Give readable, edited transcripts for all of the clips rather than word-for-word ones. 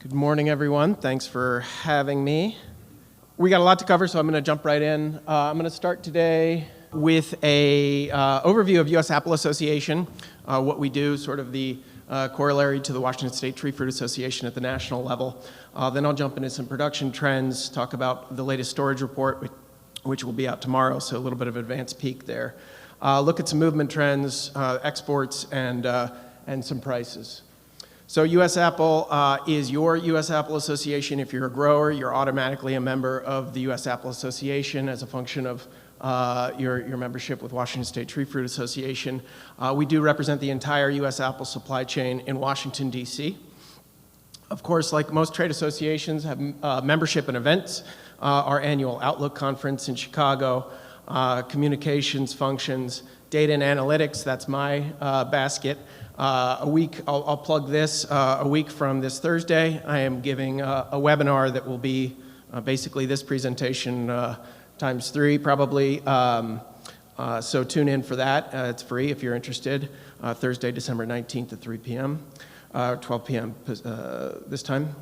Good morning, everyone. Thanks for having me. We got a lot to cover, so I'm going to jump right in. I'm going to start today with a overview of USApple Association, what we do, sort of the corollary to the Washington State Tree Fruit Association at the national level. Then I'll jump into some production trends, talk about the latest storage report, which will be out tomorrow, so a little bit of advanced peek there. Look at some movement trends, exports, and some prices. So USApple is your USApple Association. If you're a grower, you're automatically a member of the USApple Association as a function of your membership with Washington State Tree Fruit Association. We do represent the entire USApple supply chain in Washington, D.C. Of course, like most trade associations, have membership and events. Our annual Outlook conference in Chicago, communications functions, data and analytics, that's my basket. I'll plug this, a week from this Thursday, I am giving a webinar that will be basically this presentation times 3 probably. So tune in for that. It's free if you're interested. Thursday, December 19th at 3 p.m. 12 p.m. This time.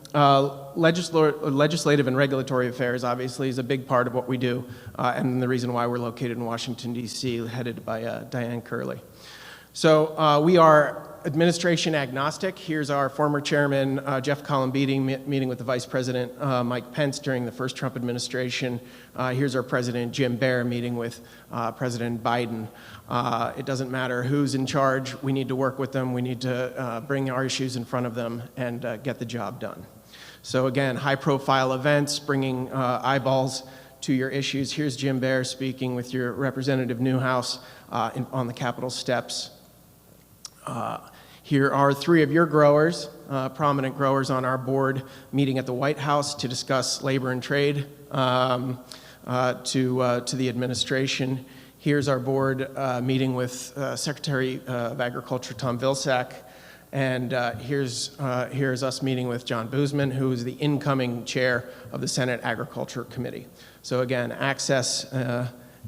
Legislative and regulatory affairs obviously is a big part of what we do, and the reason why we're located in Washington, D.C., headed by Diane Curley. So we are administration agnostic. Here's our former chairman, Jeff Colombidi, meeting with the vice president, Mike Pence, during the first Trump administration. Here's our president, Jim Baer, meeting with President Biden. It doesn't matter who's in charge. We need to work with them. We need to bring our issues in front of them and get the job done. So again, high-profile events, bringing eyeballs to your issues. Here's Jim Baer speaking with your Representative Newhouse on the Capitol steps. Here are 3 of your growers, prominent growers on our board, meeting at the White House to discuss labor and trade to the administration. Here's our board meeting with Secretary of Agriculture Tom Vilsack, and here's us meeting with John Boozman, who is the incoming chair of the Senate Agriculture Committee. So again, access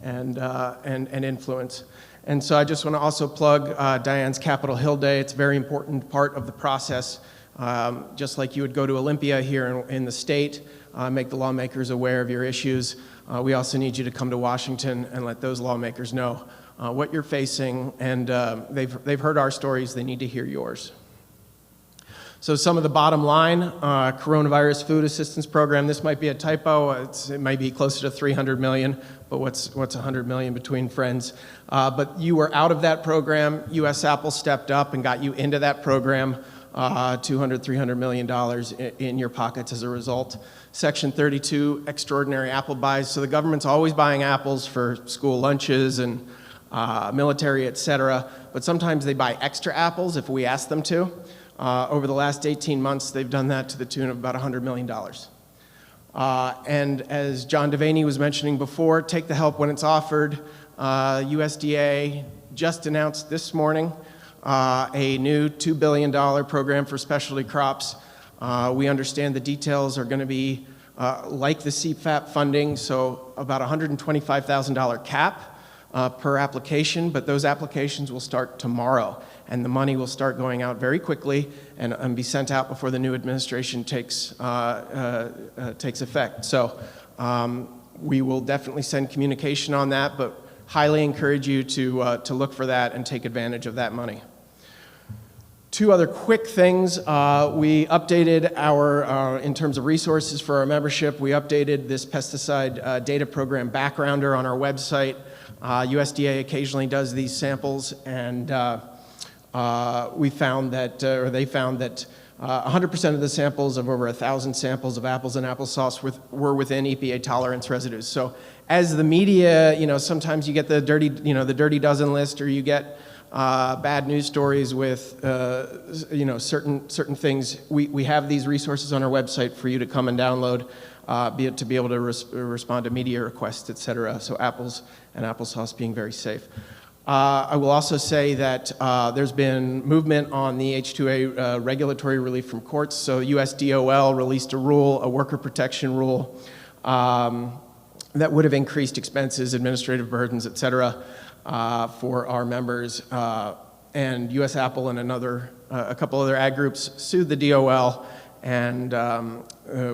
and influence. And so I just want to also plug Diane's Capitol Hill Day. It's a very important part of the process. Just like you would go to Olympia here in the state, make the lawmakers aware of your issues. We also need you to come to Washington and let those lawmakers know what you're facing. And they've heard our stories. They need to hear yours. So some of the bottom line, coronavirus food assistance program, this might be a typo. It might be closer to 300 million, but what's 100 million between friends? But you were out of that program. USApple stepped up and got you into that program, $300 million in your pockets as a result. Section 32, extraordinary apple buys. So the government's always buying apples for school lunches and military, et cetera, but sometimes they buy extra apples if we ask them to. Over the last 18 months, they've done that to the tune of about $100 million. And as John Devaney was mentioning before, take the help when it's offered. USDA just announced this morning a new $2 billion program for specialty crops. We understand the details are going to be like the CFAP funding, so about $125,000 cap per application, but those applications will start tomorrow. And the money will start going out very quickly and be sent out before the new administration takes effect. So we will definitely send communication on that, but highly encourage you to look for that and take advantage of that money. 2 other quick things. We updated in terms of resources for our membership, we updated this pesticide data program backgrounder on our website. USDA occasionally does these samples, and we found that, they found that 100% of the samples of over 1,000 samples of apples and applesauce were within EPA tolerance residues. So as the media, sometimes you get the dirty dozen list, or you get bad news stories with, certain things. We have these resources on our website for you to come and download, to be able to respond to media requests, et cetera. So apples and applesauce being very safe. I will also say that there's been movement on the H2A regulatory relief from courts. So USDOL released a rule, a worker protection rule, that would have increased expenses, administrative burdens, et cetera, for our members. And USApple and a couple other ag groups sued the DOL and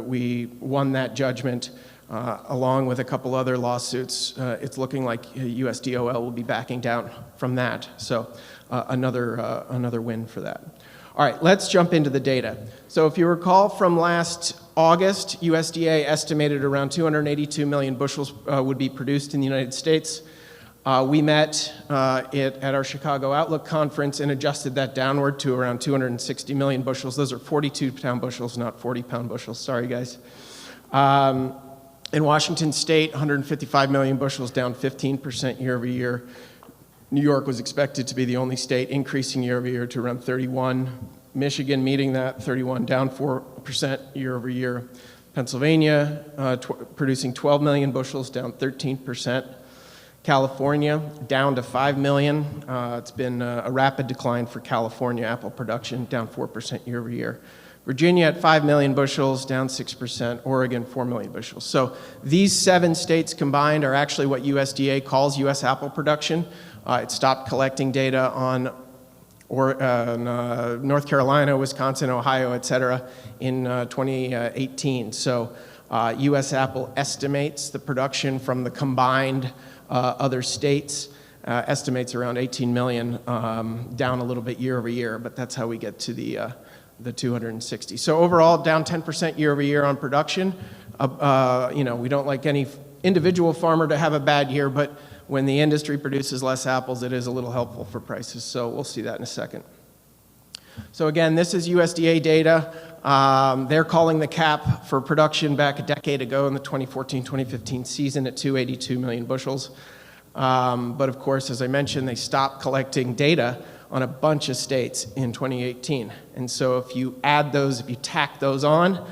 we won that judgment along with a couple other lawsuits. It's looking like USDOL will be backing down from that, so another win for that. All right, let's jump into the data. So if you recall from last August, USDA estimated around 282 million bushels would be produced in the United States. We met at our Chicago Outlook conference and adjusted that downward to around 260 million bushels. Those are 42-pound bushels, not 40-pound bushels. Sorry, guys. In Washington State, 155 million bushels, down 15% year over year. New York was expected to be the only state increasing year over year to around 31. Michigan meeting that, 31, down 4% year over year. Pennsylvania producing 12 million bushels, down 13%. California down to 5 million. It's been a rapid decline for California apple production, down 4% year over year. Virginia at 5 million bushels, down 6%. Oregon, 4 million bushels. So these 7 states combined are actually what USDA calls U.S. apple production. It stopped collecting data on North Carolina, Wisconsin, Ohio, et cetera, in 2018. So USApple estimates the production from the combined other states, estimates around 18 million, down a little bit year over year, but that's how we get to the 260. So overall, down 10% year over year on production. We don't like any individual farmer to have a bad year, but when the industry produces less apples, it is a little helpful for prices. So we'll see that in a second. So again, this is USDA data. They're calling the cap for production back a decade ago in the 2014-2015 season at 282 million bushels. But of course, as I mentioned, they stopped collecting data on a bunch of states in 2018. And so if you add those, if you tack those on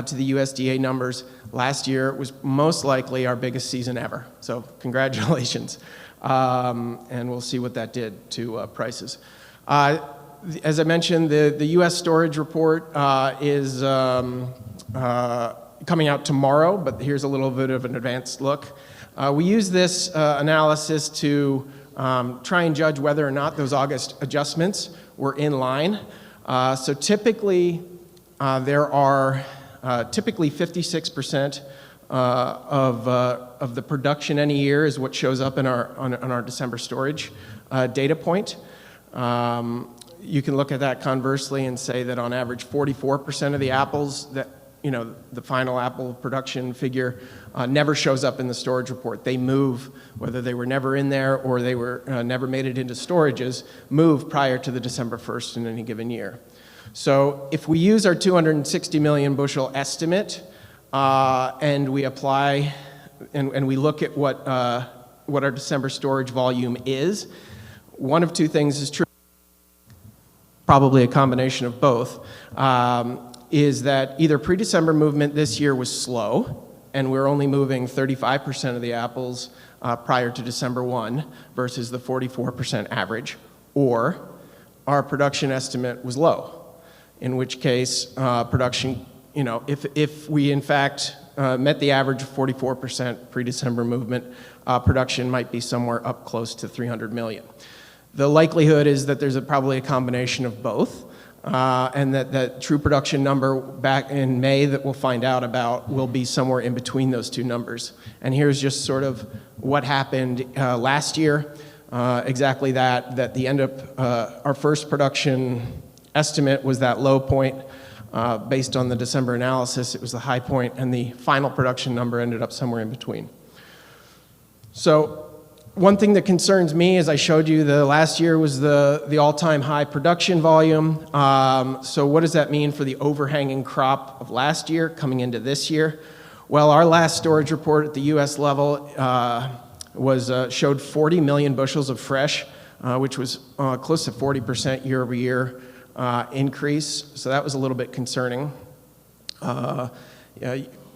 to the USDA numbers, last year was most likely our biggest season ever. So congratulations. And we'll see what that did to prices. As I mentioned, the U.S. storage report is coming out tomorrow, but here's a little bit of an advanced look. We use this analysis to try and judge whether or not those August adjustments were in line. So typically, there are typically 56% of the production any year is what shows up in on our December storage data point. You can look at that conversely and say that on average 44% of the apples that, the final apple production figure never shows up in the storage report. They move, whether they were never in there or they were never made it into storages, move prior to the December 1st in any given year. So if we use our 260 million bushel estimate and we apply and we look at what our December storage volume is, one of two things is true. Probably a combination of both, is that either pre-December movement this year was slow, and we're only moving 35% of the apples prior to December 1 versus the 44% average, or our production estimate was low, in which case production, if we in fact met the average of 44% pre-December movement, production might be somewhere up close to 300 million. The likelihood is that there's probably a combination of both, and that true production number back in May that we'll find out about will be somewhere in between those two numbers. And here's just sort of what happened last year, exactly that the end of our first production estimate was that low point. Based on the December analysis, it was the high point, and the final production number ended up somewhere in between. So one thing that concerns me, as I showed you, the last year was the all-time high production volume. So what does that mean for the overhanging crop of last year coming into this year? Well, our last storage report at the U.S. level showed 40 million bushels of fresh, which was close to 40% year over year increase. So that was a little bit concerning.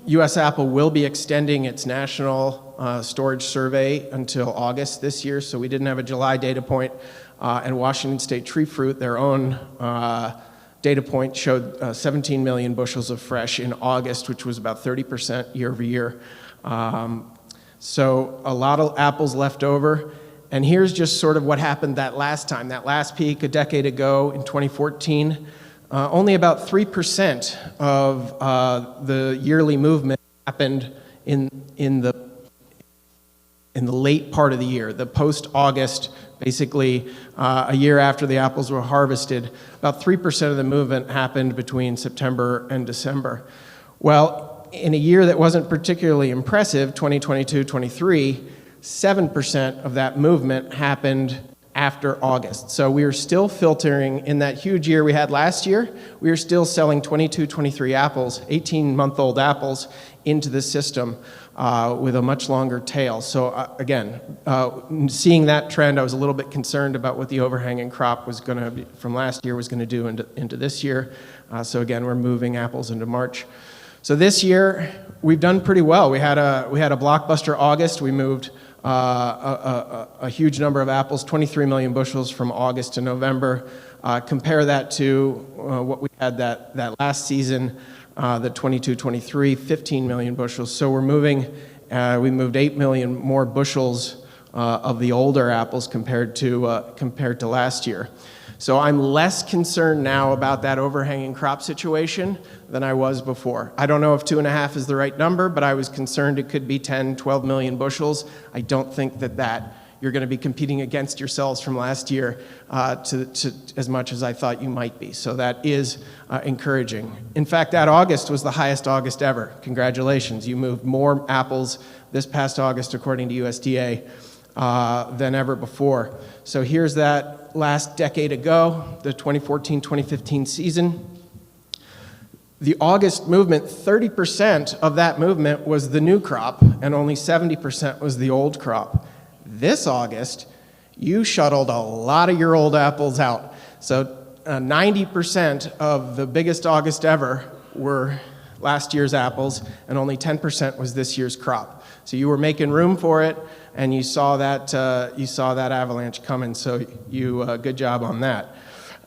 USApple will be extending its national storage survey until August this year, so we didn't have a July data point. And Washington State Tree Fruit, their own data point, showed 17 million bushels of fresh in August, which was about 30% year over year. So a lot of apples left over. And here's just sort of what happened that last time, that last peak a decade ago in 2014. only about 3% of the yearly movement happened in the late part of the year, the post-August, basically a year after the apples were harvested. About 3% of the movement happened between September and December. Well, in a year that wasn't particularly impressive, 2022-23, 7% of that movement happened after August. So we are still filtering in that huge year we had last year. We are still selling 22-23 apples, 18-month-old apples, into the system with a much longer tail. So again, seeing that trend, I was a little bit concerned about what the overhanging crop was going to be from last year was going to do into this year. So again, we're moving apples into March. So this year we've done pretty well. We had a blockbuster August. We moved a huge number of apples, 23 million bushels from August to November. Compare that to what we had that last season, the 22-23, 15 million bushels. So we moved 8 million more bushels of the older apples compared to last year. So I'm less concerned now about that overhanging crop situation than I was before. I don't know if 2.5 is the right number, but I was concerned it could be 10, 12 million bushels. I don't think that you're going to be competing against yourselves from last year to as much as I thought you might be. So that is encouraging. In fact, that August was the highest August ever. Congratulations. You moved more apples this past August, according to USDA, than ever before. So here's that last decade ago, the 2014-2015 season. The August movement, 30% of that movement was the new crop, and only 70% was the old crop. This August, you shuttled a lot of your old apples out. So 90% of the biggest August ever were last year's apples, and only 10% was this year's crop. So you were making room for it, and you saw that avalanche coming. So good job on that.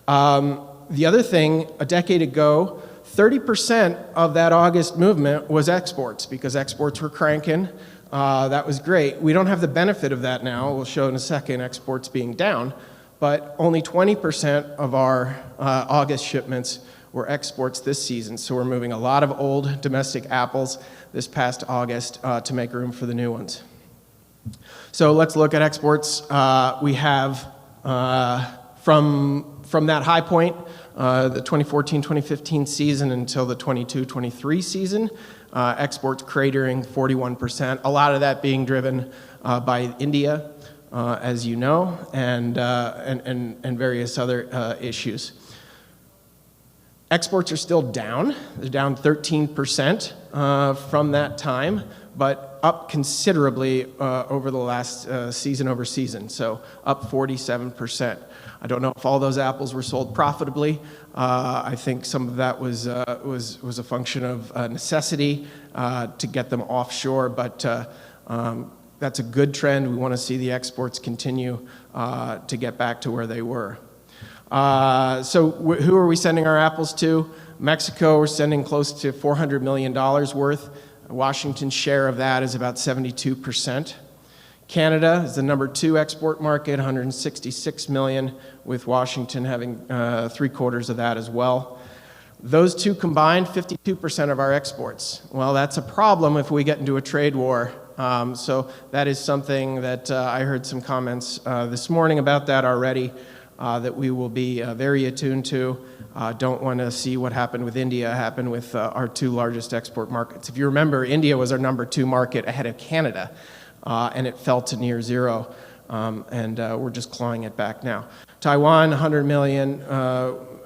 The other thing, a decade ago, 30% of that August movement was exports, because exports were cranking. That was great. We don't have the benefit of that now. We'll show in a second exports being down, but only 20% of our August shipments were exports this season. So we're moving a lot of old domestic apples this past August to make room for the new ones. So let's look at exports. We have from that high point, the 2014-2015 season until the 22-23 season, exports cratering 41%. A lot of that being driven by India, as you know, and various other issues. Exports are still down. They're down 13% from that time, but up considerably over the last season over season, so up 47%. I don't know if all those apples were sold profitably. I think some of that was a function of necessity to get them offshore, but that's a good trend. We want to see the exports continue to get back to where they were. So who are we sending our apples to? Mexico, we're sending close to $400 million worth. Washington's share of that is about 72%. Canada is the number 2 export market, 166 million, with Washington having 3/4 of that as well. Those two combined, 52% of our exports. Well, that's a problem if we get into a trade war. So that is something that I heard some comments this morning about that already, that we will be very attuned to. Don't want to see what happened with India happen with our 2 largest export markets. If you remember, India was our number 2 market ahead of Canada, and it fell to near zero, and we're just clawing it back now. Taiwan, 100 million,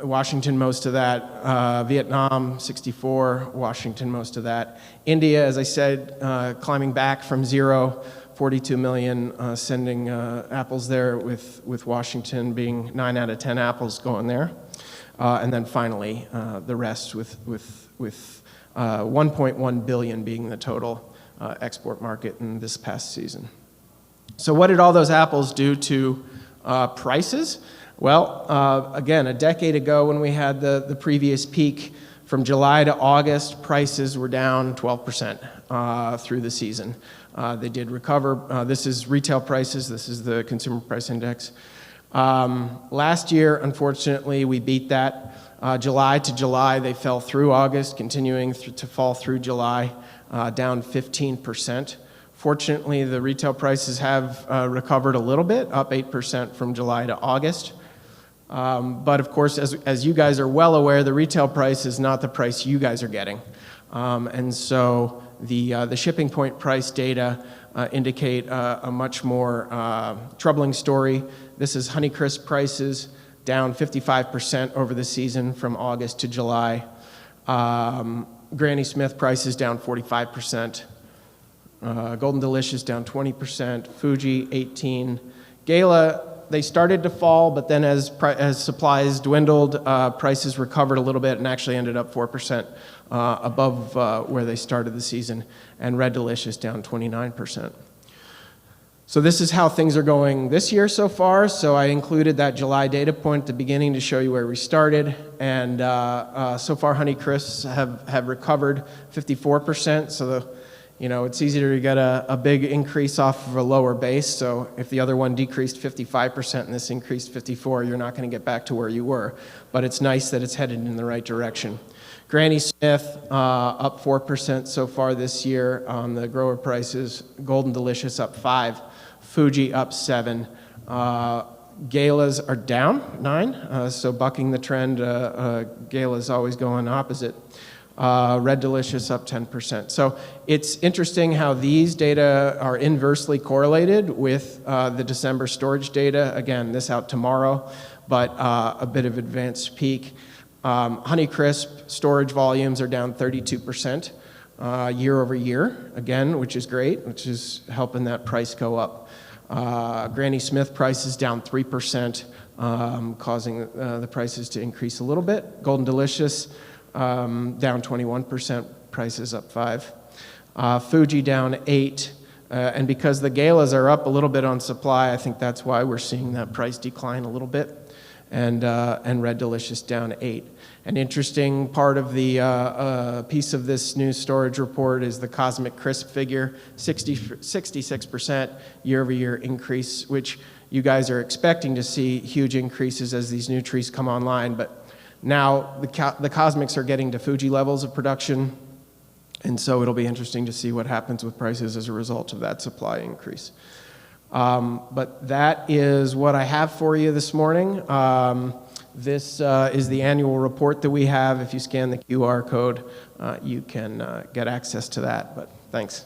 Washington most of that, Vietnam, 64, Washington most of that. India, as I said, climbing back from zero, 42 million sending apples there, with Washington being 9 out of 10 apples going there. And then finally, the rest with 1.1 billion being the total export market in this past season. So what did all those apples do to prices? Well, again, a decade ago when we had the previous peak, from July to August, prices were down 12% through the season. They did recover. This is retail prices. This is the consumer price index. Last year, unfortunately, we beat that. July to July, they fell through August, continuing to fall through July, down 15%. Fortunately, the retail prices have recovered a little bit, up 8% from July to August. But of course, as you guys are well aware, the retail price is not the price you guys are getting. And so the shipping point price data indicate a much more troubling story. This is Honeycrisp prices, down 55% over the season from August to July. Granny Smith prices down 45%. Golden Delicious down 20%. Fuji 18%. Gala, they started to fall, but then as supplies dwindled, prices recovered a little bit and actually ended up 4% above where they started the season. And Red Delicious down 29%. So this is how things are going this year so far. So I included that July data point at the beginning to show you where we started. And so far, Honeycrisps have recovered 54%. So it's easier to get a big increase off of a lower base. So if the other one decreased 55% and this increased 54%, you're not going to get back to where you were. But it's nice that it's headed in the right direction. Granny Smith up 4% so far this year on the grower prices. Golden Delicious up 5%. Fuji up 7%. Galas are down 9%, so bucking the trend. Gala's always going opposite. Red Delicious up 10%. So it's interesting how these data are inversely correlated with the December storage data. Again, this out tomorrow, but a bit of advanced peak. Honeycrisp storage volumes are down 32% year over year, again, which is great, which is helping that price go up. Granny Smith prices down 3%, causing the prices to increase a little bit. Golden Delicious down 21%, prices up 5%. Fuji down 8%, and because the Galas are up a little bit on supply, I think that's why we're seeing that price decline a little bit. And Red Delicious down 8%. An interesting part of the piece of this new storage report is the Cosmic Crisp figure, 66% year-over-year increase, which you guys are expecting to see huge increases as these new trees come online. But now the Cosmics are getting to Fuji levels of production, and so it'll be interesting to see what happens with prices as a result of that supply increase. But that is what I have for you this morning. This is the annual report that we have. If you scan the QR code, you can get access to that. But thanks.